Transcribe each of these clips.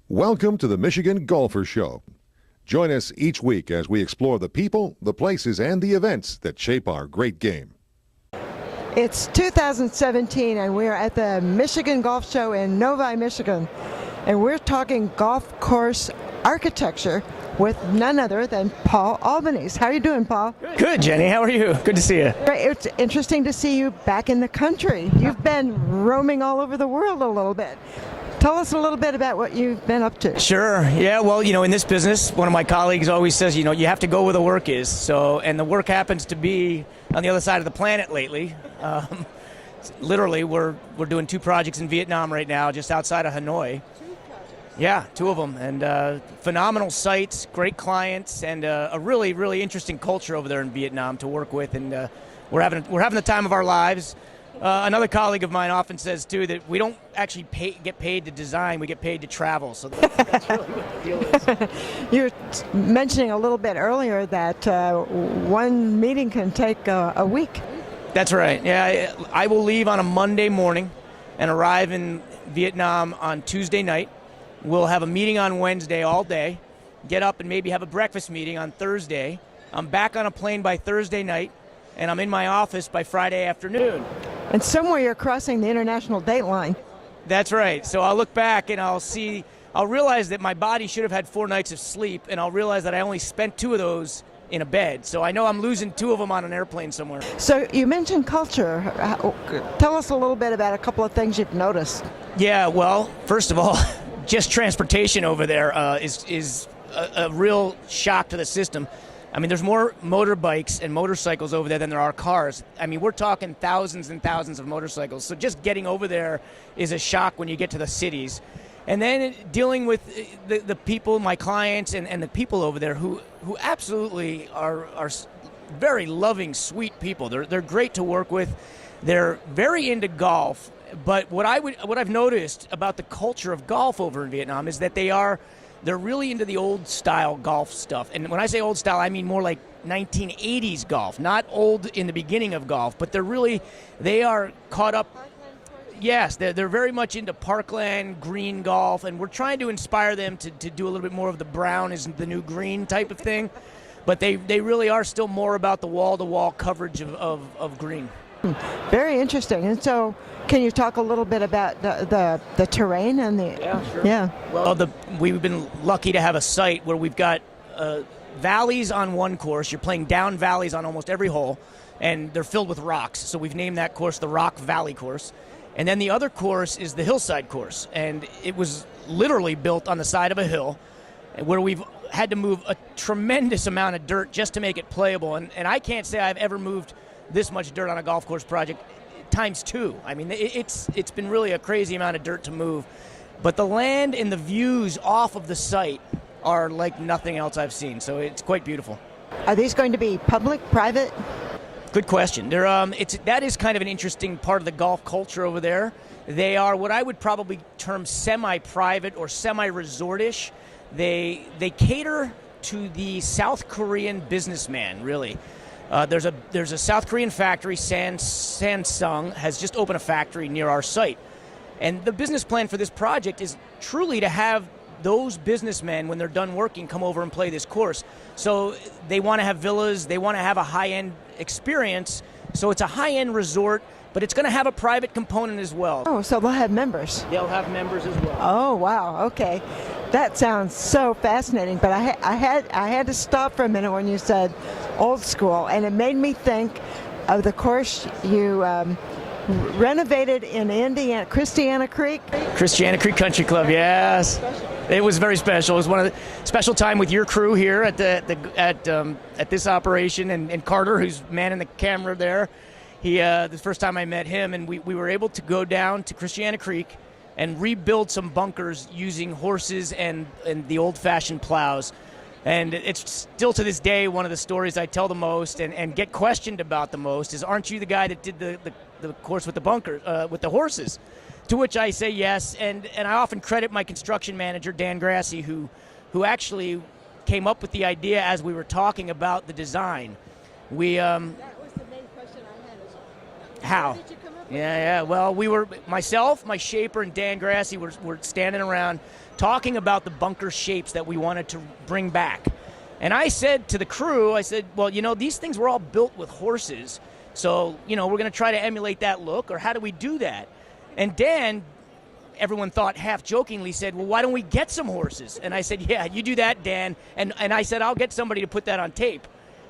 Welcome to the Michigan Golfer Show. Join us each week as we explore the people, the places, and the events that shape our great game. It's 2017 and we're at the Michigan Golf Show in Novi, Michigan. And we're talking golf course architecture with none other than Paul Albanese. How are you doing, Paul? Good, Jenny. How are you? Good to see you. It's interesting to see you back in the country. You've been roaming all over the world a little bit. Tell us a little bit about what you've been up to. Sure. Yeah, well, in this business, one of my colleagues always says, you have to go where the work is. And the work happens to be on the other side of the planet lately. Literally, we're doing 2 projects in Vietnam right now, just outside of Hanoi. Yeah, 2 of them, and phenomenal sites, great clients, and a really, really interesting culture over there in Vietnam to work with, and we're having the time of our lives. Another colleague of mine often says too that we don't actually get paid to design; we get paid to travel. So that's really what the deal is. You were mentioning a little bit earlier that one meeting can take a week. That's right. Yeah, I will leave on a Monday morning and arrive in Vietnam on Tuesday night. We'll have a meeting on Wednesday all day, get up and maybe have a breakfast meeting on Thursday. I'm back on a plane by Thursday night, and I'm in my office by Friday afternoon. And somewhere you're crossing the international date line. That's right. So I'll look back and I'll realize that my body should have had 4 nights of sleep, and I'll realize that I only spent 2 of those in a bed. So I know I'm losing 2 of them on an airplane somewhere. So you mentioned culture. Tell us a little bit about a couple of things you've noticed. Yeah, well, first of all, just transportation over there is a real shock to the system. I mean, there's more motorbikes and motorcycles over there than there are cars. I mean, we're talking thousands and thousands of motorcycles. So just getting over there is a shock when you get to the cities. And then dealing with the people, my clients, and the people over there who absolutely are very loving, sweet people. They're great to work with. They're very into golf. But what I've noticed about the culture of golf over in Vietnam is that they're really into the old style golf stuff. And when I say old style, I mean more like 1980s golf, not old in the beginning of golf, but they are caught up. Yes, they're very much into parkland, green golf, and we're trying to inspire them to do a little bit more of the brown is the new green type of thing. But they really are still more about the wall-to-wall coverage of green. Very interesting. And so, can you talk a little bit about the terrain and the? Yeah, sure. Yeah. Well, we've been lucky to have a site where we've got valleys on one course. You're playing down valleys on almost every hole, and they're filled with rocks. So we've named that course the Rock Valley Course. And then the other course is the Hillside Course, and it was literally built on the side of a hill, where we've had to move a tremendous amount of dirt just to make it playable. And I can't say I've ever moved this much dirt on a golf course project times 2. I mean, it's been really a crazy amount of dirt to move. But the land and the views off of the site are like nothing else I've seen, so it's quite beautiful. Are these going to be public, private? Good question. That is kind of an interesting part of the golf culture over there. They are what I would probably term semi-private or semi-resort-ish. They cater to the South Korean businessman, really. There's a South Korean factory, Samsung, has just opened a factory near our site. And the business plan for this project is truly to have those businessmen, when they're done working, come over and play this course. So they want to have villas, they want to have a high-end experience. So it's a high-end resort, but it's going to have a private component as well. Oh, so they'll have members. They'll have members as well. Oh, wow. Okay. That sounds so fascinating, but I had to stop for a minute when you said old school, and it made me think of the course you renovated in Indiana, Christiana Creek. Christiana Creek Country Club, yes. It was very special. It was one of the special time with your crew here at this operation, and Carter, who's manning the camera there. The first time I met him, and we were able to go down to Christiana Creek and rebuild some bunkers using horses and the old-fashioned plows. And it's still to this day one of the stories I tell the most and get questioned about the most is, aren't you the guy that did the course with the bunker, with the horses? To which I say yes, and I often credit my construction manager, Dan Grassi, who actually came up with the idea as we were talking about the design. That was the main question I had. How? How did you come up Yeah. Well, we were, myself, my shaper, and Dan Grassy were standing around talking about the bunker shapes that we wanted to bring back. And I said to the crew, I said, well, these things were all built with horses. So, we're going to try to emulate that look, or how do we do that? And Dan, everyone thought half jokingly, said, well, why don't we get some horses? And I said, yeah, you do that, Dan. And I said, I'll get somebody to put that on tape.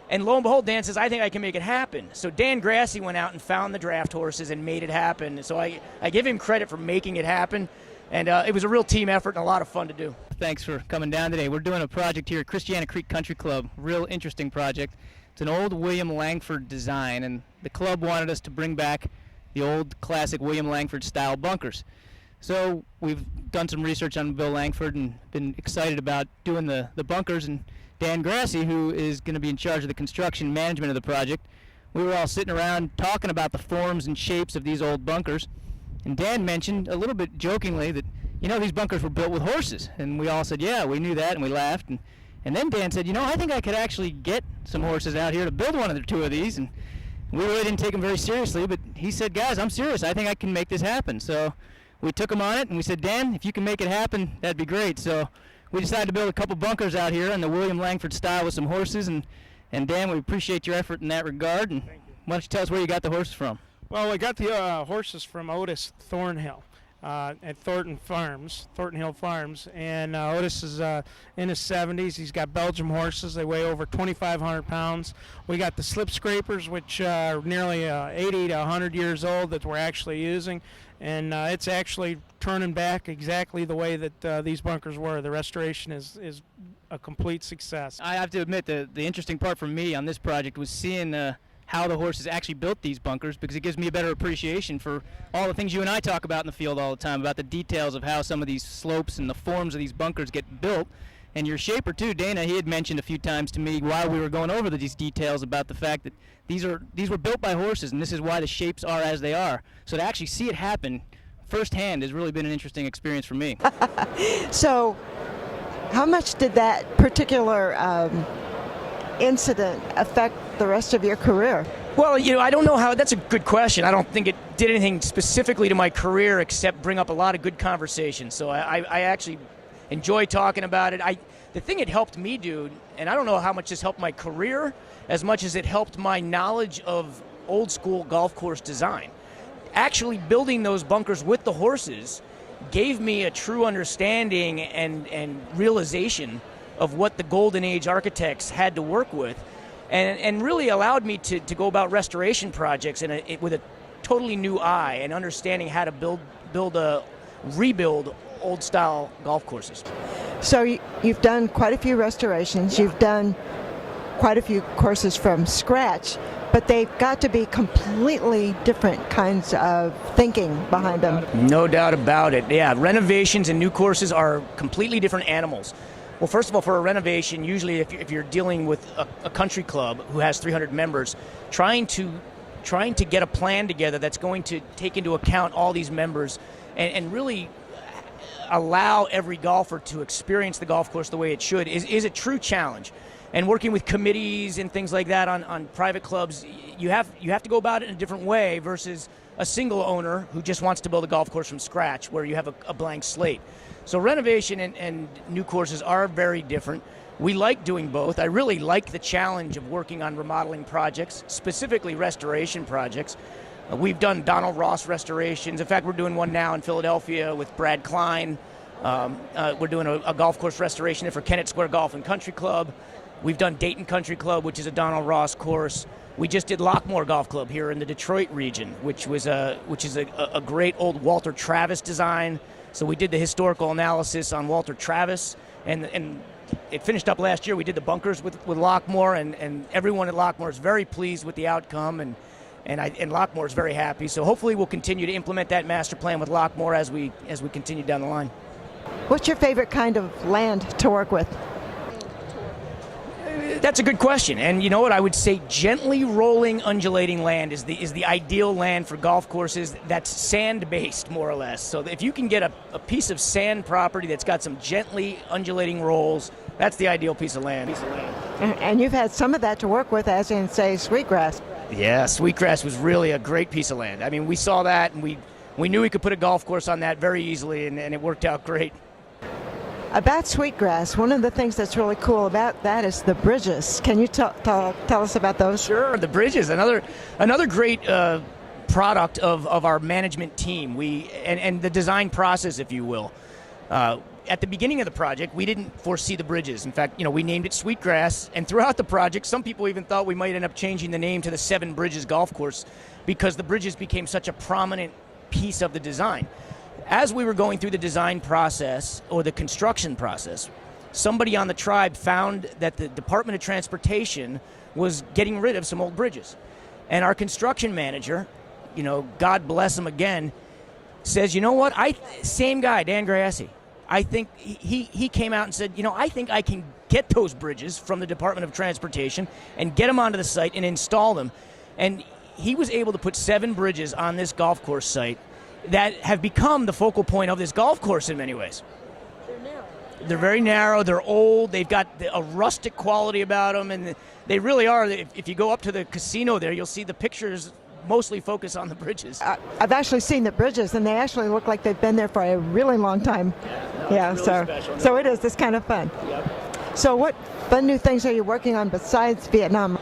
And lo and behold, Dan says, I think I can make it happen. So Dan Grassy went out and found the draft horses and made it happen. So I give him credit for making it happen. And it was a real team effort and a lot of fun to do. Thanks for coming down today. We're doing a project here at Christiana Creek Country Club. Real interesting project. It's an old William Langford design, and the club wanted us to bring back the old classic William Langford style bunkers. So we've done some research on Bill Langford and been excited about doing the bunkers. And Dan Grassy, who is going to be in charge of the construction management of the project, we were all sitting around talking about the forms and shapes of these old bunkers. And Dan mentioned a little bit jokingly that, these bunkers were built with horses. And we all said, yeah, we knew that, and we laughed. And then Dan said, I think I could actually get some horses out here to build one or two of these. And we really didn't take him very seriously, but he said, guys, I'm serious. I think I can make this happen. So we took him on it, and we said, Dan, if you can make it happen, that'd be great. So we decided to build a couple bunkers out here in the William Langford style with some horses. And Dan, we appreciate your effort in that regard. And why don't you tell us where you got the horses from? Well, I got the horses from Otis Thornhill at Thornton Hill Farms, and Otis is in his 70s. He's got Belgium horses. They weigh over 2,500 pounds. We got the slip scrapers, which are nearly 80 to 100 years old that we're actually using, and it's actually turning back exactly the way that these bunkers were. The restoration is a complete success. I have to admit, the interesting part for me on this project was seeing how the horses actually built these bunkers, because it gives me a better appreciation for all the things you and I talk about in the field all the time, about the details of how some of these slopes and the forms of these bunkers get built. And your shaper too, Dana, he had mentioned a few times to me while we were going over these details about the fact that these were built by horses, and this is why the shapes are as they are. So to actually see it happen firsthand has really been an interesting experience for me. So how much did that particular incident affect the rest of your career? Well, I don't know how. That's a good question. I don't think it did anything specifically to my career except bring up a lot of good conversations. So I actually enjoy talking about it. The thing it helped me do, and I don't know how much this helped my career as much as it helped my knowledge of old school golf course design. Actually building those bunkers with the horses gave me a true understanding and realization of what the Golden Age architects had to work with, and really allowed me to go about restoration projects with a totally new eye and understanding how to rebuild old-style golf courses. So you've done quite a few restorations. You've done quite a few courses from scratch, but they've got to be completely different kinds of thinking behind them. No doubt about it. Yeah, renovations and new courses are completely different animals. Well, first of all, for a renovation, usually if you're dealing with a country club who has 300 members, trying to get a plan together that's going to take into account all these members and really allow every golfer to experience the golf course the way it should is a true challenge. And working with committees and things like that on private clubs, you have to go about it in a different way versus a single owner who just wants to build a golf course from scratch where you have a blank slate. So renovation and new courses are very different. We like doing both. I really like the challenge of working on remodeling projects, specifically restoration projects. We've done Donald Ross restorations. In fact, we're doing one now in Philadelphia with Brad Klein. We're doing a golf course restoration for Kennett Square Golf and Country Club. We've done Dayton Country Club, which is a Donald Ross course. We just did Lockmore Golf Club here in the Detroit region, which is a great old Walter Travis design. So we did the historical analysis on Walter Travis, and it finished up last year. We did the bunkers with Lockmore, and everyone at Lockmore is very pleased with the outcome, and Lockmore is very happy. So hopefully we'll continue to implement that master plan with Lockmore as we continue down the line. What's your favorite kind of land to work with? That's a good question, and you know what? I would say gently rolling, undulating land is the ideal land for golf courses. That's sand-based, more or less. So if you can get a piece of sand property that's got some gently undulating rolls, that's the ideal piece of land. And you've had some of that to work with, as in, say, Sweetgrass. Yeah, Sweetgrass was really a great piece of land. I mean, we saw that, and we knew we could put a golf course on that very easily, and it worked out great. About Sweetgrass, one of the things that's really cool about that is the bridges. Can you tell us about those? Sure, the bridges, another great product of our management team. And the design process, if you will. At the beginning of the project, we didn't foresee the bridges. In fact, we named it Sweetgrass, and throughout the project, some people even thought we might end up changing the name to the Seven Bridges Golf Course because the bridges became such a prominent piece of the design. As we were going through the design process or the construction process, somebody on the tribe found that the Department of Transportation was getting rid of some old bridges. And our construction manager, God bless him again, says, you know what, same guy, Dan Grassi, I think he came out and said, I think I can get those bridges from the Department of Transportation and get them onto the site and install them. And he was able to put 7 bridges on this golf course site that have become the focal point of this golf course in many ways. They're very narrow, they're old, they've got a rustic quality about them, and they really are. If you go up to the casino there, you'll see the pictures mostly focus on the bridges. I've actually seen the bridges, and they actually look like they've been there for a really long time. Really special. So it is. It's kind of fun. Yep. So what fun new things are you working on besides Vietnam?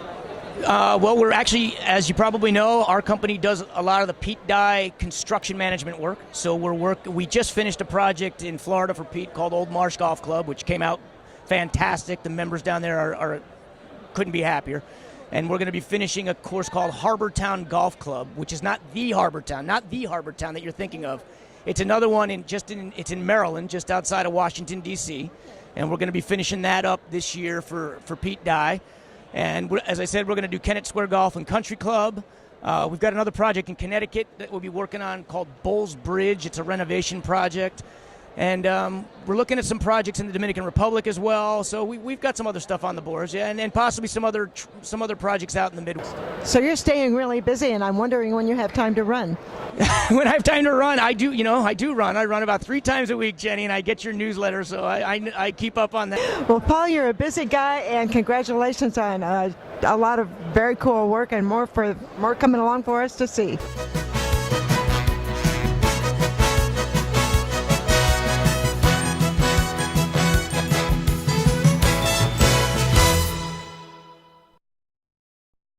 Well, we're actually, as you probably know, our company does a lot of the Pete Dye construction management work. So we just finished a project in Florida for Pete called Old Marsh Golf Club, which came out fantastic. The members down there couldn't be happier. And we're going to be finishing a course called Harbortown Golf Club, which is not the Harbortown that you're thinking of. It's another one it's in Maryland, just outside of Washington, D.C. And we're going to be finishing that up this year for Pete Dye. And as I said, we're going to do Kennett Square Golf and Country Club. We've got another project in Connecticut that we'll be working on called Bulls Bridge. It's a renovation project. And we're looking at some projects in the Dominican Republic as well. So we've got some other stuff on the boards, yeah, and possibly some other projects out in the Midwest. So you're staying really busy, and I'm wondering when you have time to run. When I have time to run, I do run. I run about 3 times a week, Jenny, and I get your newsletter, so I keep up on that. Well, Paul, you're a busy guy, and congratulations on a lot of very cool work and more coming along for us to see.